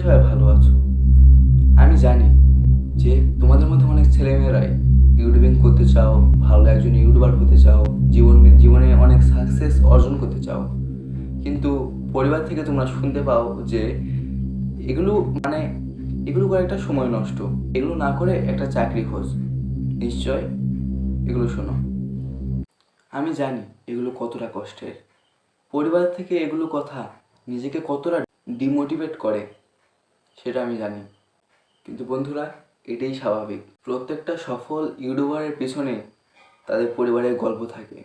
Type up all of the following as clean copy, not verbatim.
সবাই ভালো আছো। আমি জানি যে তোমাদের মধ্যে অনেক ছেলেমেয়েরাই ইউটিউবিং করতে চাও, ভালো একজন ইউটিউবার হতে চাও, জীবনে অনেক সাকসেস অর্জন করতে চাও, কিন্তু পরিবার থেকে তোমরা শুনতে পাও যে এগুলো মানে এগুলো করে একটা সময় নষ্ট, এগুলো না করে একটা চাকরি খোঁজ। নিশ্চয় এগুলো শোনো। আমি জানি এগুলো কতটা কষ্টের, পরিবার থেকে এগুলো কথা নিজেকে কতটা ডিমোটিভেট করে সেটা আমি জানি, কিন্তু বন্ধুরা এটাই স্বাভাবিক। প্রত্যেকটা সফল ইউটিউবারের পিছনে তাদের পরিবারের গল্প থাকে।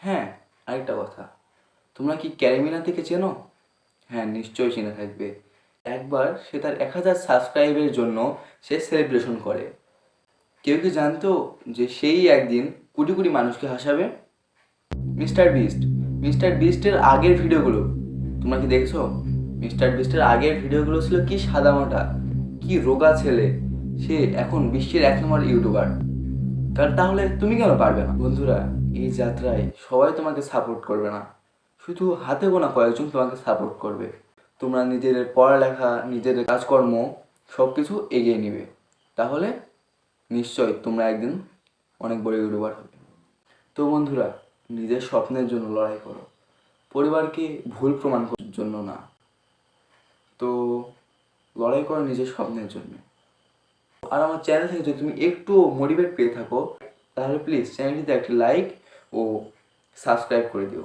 হ্যাঁ, আরেকটা কথা, তোমরা কি ক্যারিমিনাতিকে চেনো? হ্যাঁ, নিশ্চয়ই চেনে থাকবে। একবার সে তার 1000 সাবস্ক্রাইবের জন্য সে সেলিব্রেশন করে। কেউ কি জানতো যে সেই একদিন কোটি কোটি মানুষকে হাসাবে? মিস্টার বিস্ট মিস্টার বিস্টের আগের ভিডিওগুলো তোমরা কি দেখছো? মিস্টার বিস্টের আগের ভিডিওগুলো ছিল কি সাদামাটা, কি রোগা ছেলে, সে এখন বিশ্বের 1 নম্বর ইউটিউবার। তাহলে তুমি কেন পারবে না? বন্ধুরা, এই যাত্রায় সবাই তোমাকে সাপোর্ট করবে না, শুধু হাতে গোনা কয়েকজন তোমাকে সাপোর্ট করবে। তোমরা নিজেদের পড়ালেখা, নিজেদের কাজকর্ম সব কিছু এগিয়ে নিবে, তাহলে নিশ্চয় তোমরা একদিন অনেক বড় ইউটিউবার হবে। তো বন্ধুরা, নিজের স্বপ্নের জন্য লড়াই করো, পরিবারকে ভুল প্রমাণ করার জন্য না। তো লড়াই করো নিজের স্বপ্নের জন্য। আর আমার চ্যানেল থেকে যদি তুমি একটু মোটিভেট পেয়ে থাকো, তাহলে প্লিজ চ্যানেলটিতে একটি লাইক ও সাবস্ক্রাইব করে দিও।